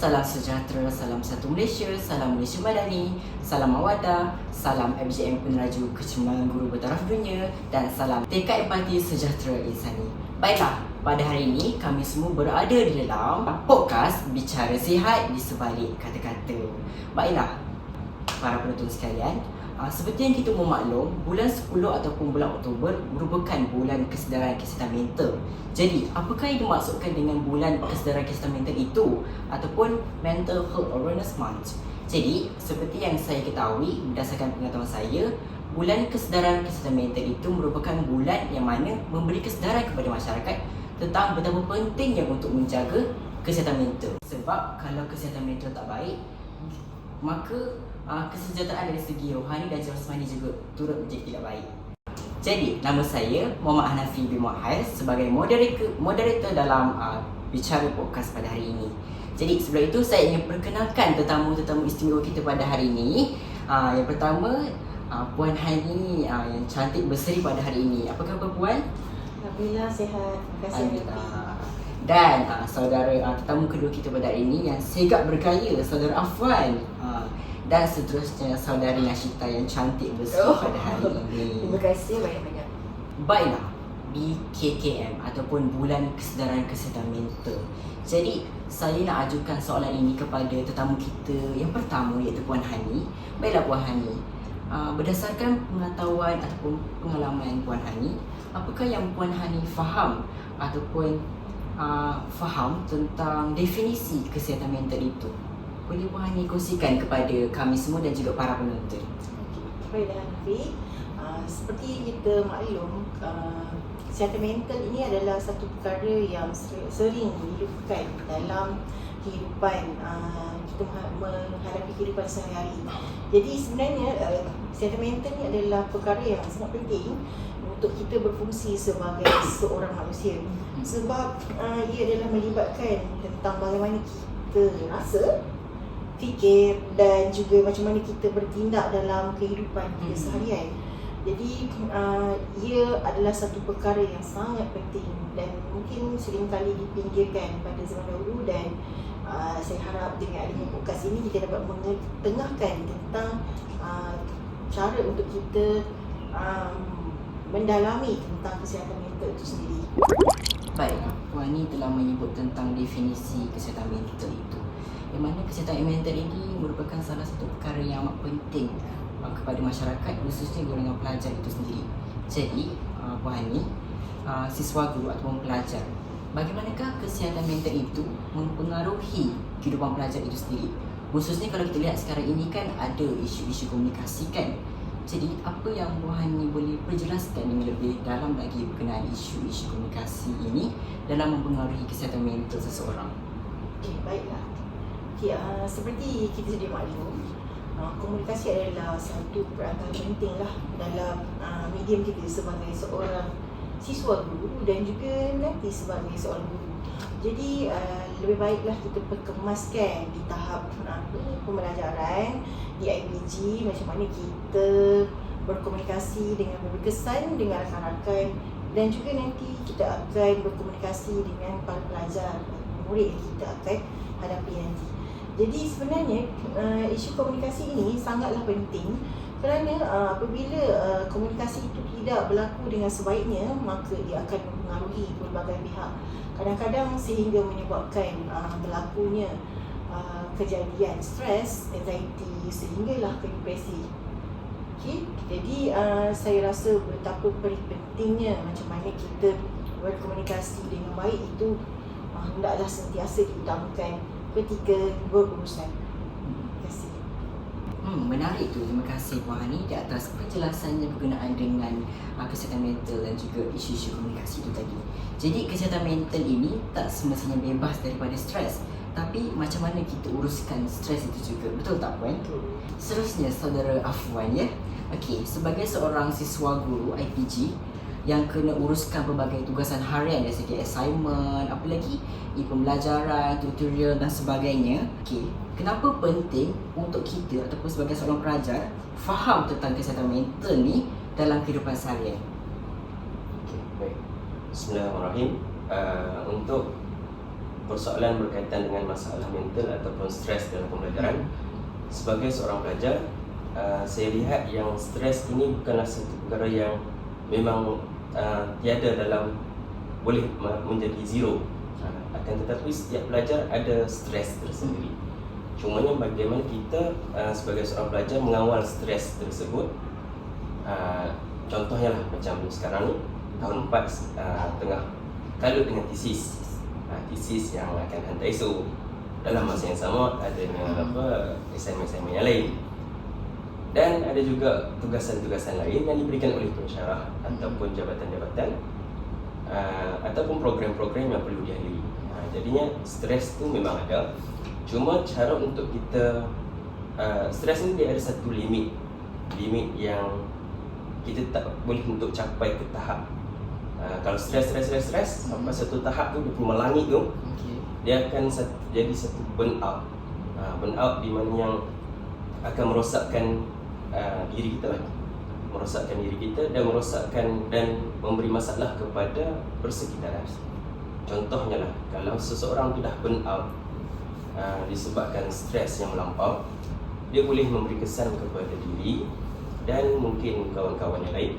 salam sejahtera, salam satu Malaysia, salam Malaysia Madani, salam mawadah, salam FJM Peneraju Kecemerlangan Guru Bertaraf Dunia dan salam tekad empati sejahtera insani. Baiklah, pada hari ini kami semua berada di dalam podcast Bicara Sihat di Sebalik Kata-Kata. Baiklah, para penonton sekalian, seperti yang kita memaklum, bulan 10 ataupun bulan Oktober merupakan bulan kesedaran kesihatan mental. Jadi, apakah yang dimaksudkan dengan bulan kesedaran kesihatan mental itu ataupun Mental Health Awareness Month? Jadi, seperti yang saya ketahui berdasarkan pengetahuan saya, bulan kesedaran kesihatan mental itu merupakan bulan yang mana memberi kesedaran kepada masyarakat tentang betapa pentingnya untuk menjaga kesihatan mental. Sebab kalau kesihatan mental tak baik, maka kesejahteraan dari segi rohani dan jasmani juga turut menjadi tidak baik. Jadi, nama saya Muhammad Hanafi bin Muhair sebagai moderator dalam Bicara Podcast pada hari ini. Jadi, sebelum itu saya ingin perkenalkan tetamu-tetamu istimewa kita pada hari ini. Yang pertama, Puan Hani yang cantik berseri pada hari ini. Apa khabar Puan? Alhamdulillah sihat. Terima kasih. Dan saudara tetamu kedua kita pada hari ini yang segak bergaya, saudara Afwan. Dan seterusnya saudari Nashita yang cantik berseri pada hari ini. Terima kasih banyak-banyak. Baiklah, BKKM ataupun Bulan Kesedaran Kesihatan Mental. Jadi, saya nak ajukan soalan ini kepada tetamu kita yang pertama iaitu Puan Hani. Baiklah Puan Hani, berdasarkan pengetahuan ataupun pengalaman Puan Hani, apakah yang Puan Hani faham ataupun faham tentang definisi kesihatan mental itu? Boleh Puan Hani kongsikan kepada kami semua dan juga para penonton. Baiklah Hanafi, seperti kita maklum, kesihatan mental ini adalah satu perkara yang sering dihidupkan dalam kehidupan kita menghadapi kehidupan sehari-hari. Jadi sebenarnya kesihatan mental ini adalah perkara yang sangat penting untuk kita berfungsi sebagai seorang manusia. Sebab ia adalah melibatkan tentang bagaimana kita rasa, fikir dan juga macam mana kita bertindak dalam kehidupan kita seharian. Jadi ia adalah satu perkara yang sangat penting dan mungkin seringkali dipinggirkan pada zaman dahulu dan saya harap dengan adanya podcast ini kita dapat mengetengahkan tentang cara untuk kita mendalami tentang kesihatan mental itu sendiri. Baik, Puan ni telah menyebut tentang definisi kesihatan mental itu. Yang mana kesihatan mental ini merupakan salah satu perkara yang amat penting kepada masyarakat, khususnya golongan pelajar itu sendiri. Jadi, Puan Hani, siswa guru ataupun pelajar, bagaimanakah kesihatan mental itu mempengaruhi kehidupan pelajar itu sendiri? Khususnya kalau kita lihat sekarang ini kan ada isu-isu komunikasi kan. Jadi, apa yang Puan Hani boleh perjelaskan dengan lebih dalam lagi berkenaan isu-isu komunikasi ini dalam mempengaruhi kesihatan mental seseorang? Okey, baiklah. Seperti kita sedia maklum, komunikasi adalah satu perantara penting lah dalam medium kita sebagai seorang siswa guru dan juga nanti sebagai seorang guru. Jadi lebih baiklah kita perkemaskan di tahap pembelajaran di IPG macam mana kita berkomunikasi dengan berkesan dengan rakan-rakan dan juga nanti kita akan berkomunikasi dengan para pelajar, murid yang kita akan hadapi nanti. Jadi sebenarnya isu komunikasi ini sangatlah penting kerana apabila komunikasi itu tidak berlaku dengan sebaiknya, maka ia akan mempengaruhi pelbagai pihak. Kadang-kadang sehingga menyebabkan berlakunya kejadian stres, anxiety sehinggalah ke depresi. Okay? Jadi saya rasa betapa pentingnya macam mana kita berkomunikasi dengan baik itu hendaklah sentiasa diutamakan ketika berurusan. Terima kasih. Menarik tu. Terima kasih Puan Hani di atas penjelasannya berkenaan dengan kesihatan mental dan juga isu-isu komunikasi itu tadi. Jadi kesihatan mental ini tak semestinya bebas daripada stres, tapi macam mana kita uruskan stres itu juga. Betul tak Puan? Betul. Seterusnya saudara Afwan ya. Okey, sebagai seorang siswa guru IPG yang kena uruskan pelbagai tugasan harian dari segi assignment, apa lagi, pembelajaran, tutorial dan sebagainya. Okey, kenapa penting untuk kita ataupun sebagai seorang pelajar faham tentang kesihatan mental ni dalam kehidupan seharian? Okey, baik. Bismillahirrahmanirrahim. Untuk persoalan berkaitan dengan masalah mental ataupun stres dalam pembelajaran, sebagai seorang pelajar, saya lihat yang stres ini bukanlah satu perkara yang memang tiada dalam boleh menjadi zero. Akan tetapi setiap pelajar ada stres tersendiri. Cumanya bagaimana kita sebagai seorang pelajar mengawal stres tersebut. Contohnya lah macam sekarang ni tahun 4 tengah kalut dengan tesis. Tesis yang akan hantar esok. Dalam masa yang sama adanya assignment-assignment yang lain. Dan ada juga tugasan-tugasan lain yang diberikan oleh pensyarah ataupun jabatan-jabatan ataupun program-program yang perlu dihadiri. Jadinya stres tu memang ada. Cuma cara untuk kita stres ni dia ada satu limit yang kita tak boleh untuk capai ke tahap. Kalau stres sampai satu tahap tu dia pun melangit tu, dia akan jadi satu burnout. Burnout di mana yang akan merosakkan diri kita lah. Merosakkan diri kita dan merosakkan dan memberi masalah kepada persekitaran. Contohnya lah, kalau seseorang tu dah burnout disebabkan stres yang melampau, dia boleh memberi kesan kepada diri dan mungkin kawan-kawan yang lain.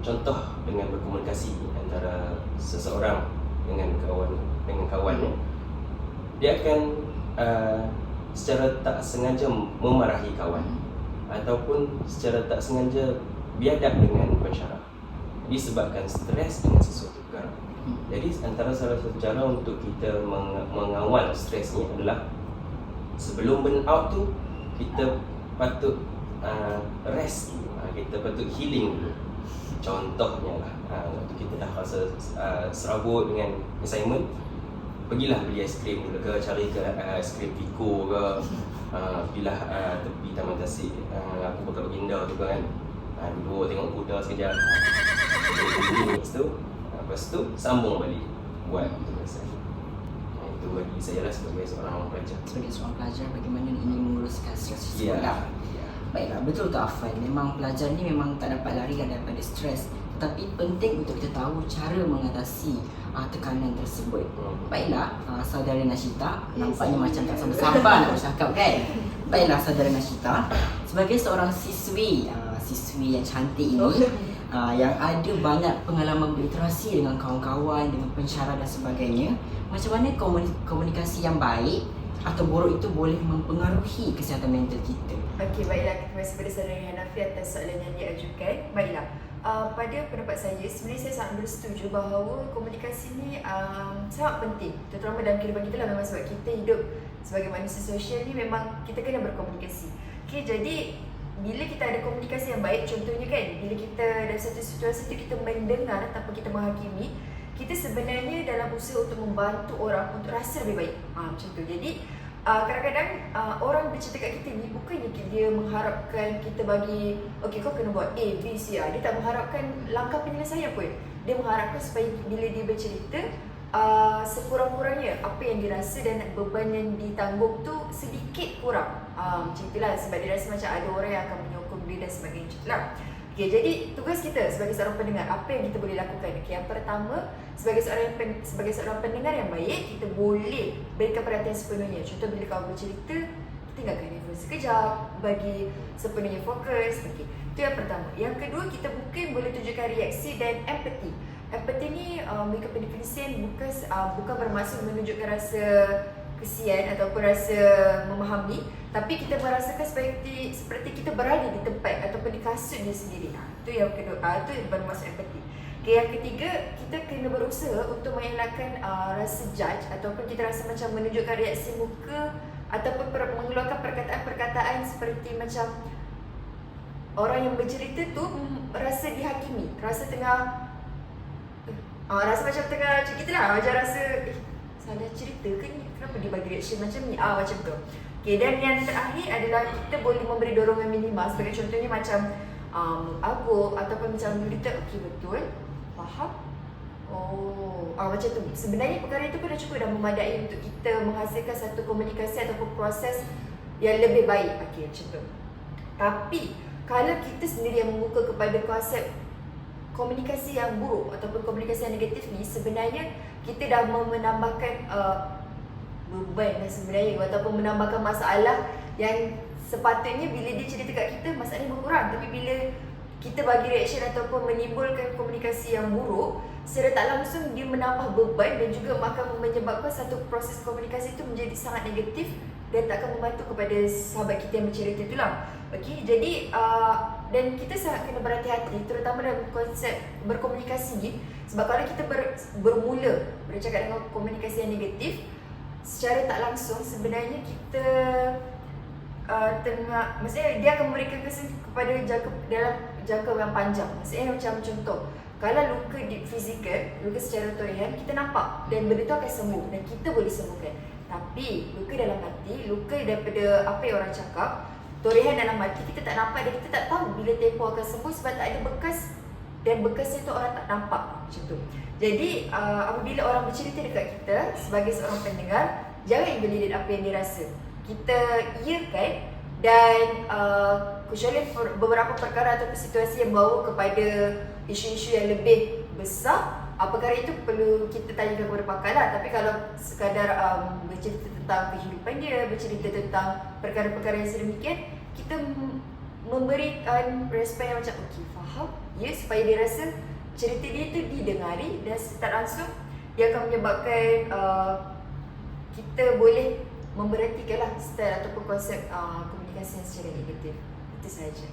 Contoh dengan berkomunikasi antara seseorang dengan kawannya, dia akan secara tak sengaja memarahi kawan ataupun secara tak sengaja biadab dengan pensyarah disebabkan stres dengan sesuatu perkara. Jadi antara salah satu cara untuk kita mengawal stres ni adalah sebelum burnout tu kita patut rest dulu, kita patut healing dulu. Contohnya lah, waktu kita dah rasa serabut dengan assignment, pergilah beli aiskrim dulu ke, cari ke aiskrim Pico ke, pergilah tepi Taman Tasik, aku bakal baginda tu kan, duduk tengok kuda sekejap, lepas tu sambung balik buat tugasan. Itu bagi saya lah sebagai seorang pelajar. Sebagai seorang pelajar, bagaimana ingin menguruskan stres di sekolah. Baiklah, betul tu Afan. Memang pelajar ni memang tak dapat lari daripada stres. Tetapi penting untuk kita tahu cara mengatasi tekanan tersebut. Baiklah, saudara Nashita, nampaknya macam tak sabar-sabar nak bercakap kan? Baiklah saudara Nashita, sebagai seorang siswi yang cantik ini, yang ada banyak pengalaman berinteraksi dengan kawan-kawan, dengan pensyarah dan sebagainya, macam mana komunikasi yang baik atau buruk itu boleh mempengaruhi kesihatan mental kita? Okey, baiklah. Terima kasih kepada saudara Hanafi atas soalan yang diajukan. Baiklah, pada pendapat saya, sebenarnya saya sangat bersetuju bahawa komunikasi ni sangat penting, terutama dalam kehidupan kita lah. Memang sebab kita hidup sebagai manusia sosial ni, memang kita kena berkomunikasi. Okey, jadi bila kita ada komunikasi yang baik, contohnya kan, bila kita dalam satu situasi tu kita mendengar tanpa kita menghakimi, kita sebenarnya dalam usaha untuk membantu orang untuk rasa lebih baik. Macam tu. Jadi kadang-kadang orang bercerita kat kita ni bukannya dia mengharapkan kita bagi okey kau kena buat A, B, C. Dia tak mengharapkan langkah penyelesaian pun. Dia mengharapkan supaya bila dia bercerita, sekurang-kurangnya apa yang dirasa dan beban yang ditanggung tu sedikit kurang. Macam itulah, sebab dia rasa macam ada orang yang akan menyokong dia dan sebagainya. Macam itulah. Okay, jadi tugas kita sebagai seorang pendengar, apa yang kita boleh lakukan? Okay, yang pertama, sebagai seorang pendengar yang baik, kita boleh berikan perhatian sepenuhnya. Contoh, bila kau bercerita, tinggalkan handphone sekejap, bagi sepenuhnya fokus. Okay, itu yang pertama. Yang kedua, kita mungkin boleh tunjukkan reaksi dan empathy. Empathy ni mereka pendefinisian bukan bermaksud menunjukkan rasa kesian ataupun rasa memahami, tapi kita merasakan seperti kita berada di tempat ataupun di kasut dia sendiri. Itu yang kedua, itu yang bermaksud empathy. Okay, yang ketiga, kita kena berusaha untuk mengelakkan rasa judge ataupun kita rasa macam menunjukkan reaksi muka ataupun mengeluarkan perkataan-perkataan seperti macam orang yang bercerita tu rasa dihakimi, rasa macam tengah macam gitulah, macam rasa salah cerita ke ni, kenapa dia bagi reaction macam ni, macam tu. Okay, dan yang terakhir adalah kita boleh memberi dorongan minimal. Sebagai contohnya macam aguk ataupun macam berita, okey betul, faham, macam tu. Sebenarnya perkara itu pun dah cukup, dah memadai untuk kita menghasilkan satu komunikasi ataupun proses yang lebih baik. Okey, macam tu. Tapi kalau kita sendiri yang membuka kepada konsep komunikasi yang buruk ataupun komunikasi yang negatif ni, sebenarnya kita dah menambahkan beban lah sebenarnya, ataupun menambahkan masalah yang sepatutnya bila dia cerita kat kita masalahnya berkurang, tapi bila kita bagi reaction ataupun menimbulkan komunikasi yang buruk, secara tak langsung dia menambah beban dan juga akan menyebabkan satu proses komunikasi itu menjadi sangat negatif dan tak akan membantu kepada sahabat kita yang bercerita tu lah. Okey, jadi dan kita sangat kena berhati-hati terutama dalam konsep berkomunikasi, sebab kalau kita bermula bercakap dengan komunikasi yang negatif, secara tak langsung sebenarnya kita maksudnya dia akan memberikan kesan kepada dalam jangka yang panjang. Maksudnya macam contoh, kalau luka di fizikal, luka secara torian, kita nampak dan benda tu akan sembuh dan kita boleh sembuhkan. Tapi luka dalam hati, luka daripada apa yang orang cakap, torian dalam hati kita tak nampak dan kita tak tahu bila tempoh akan sembuh sebab tak ada bekas, dan bekasnya tu orang tak nampak macam tu. Jadi apabila orang bercerita dekat kita sebagai seorang pendengar, jangan validate apa yang dia rasa. Kita iakan dan kecuali beberapa perkara atau situasi yang bawa kepada isu-isu yang lebih besar, perkara itu perlu kita tanyakan kepada pakar lah. Tapi kalau sekadar bercerita tentang kehidupan dia, bercerita tentang perkara-perkara yang sedemikian, kita memberikan respon yang macam okey, faham? Ya, supaya dia rasa cerita dia tu didengari dan secara langsung dia akan menyebabkan kita boleh memberhentikanlah style ataupun konsep komunikasi yang secara negatif. Itu sahaja.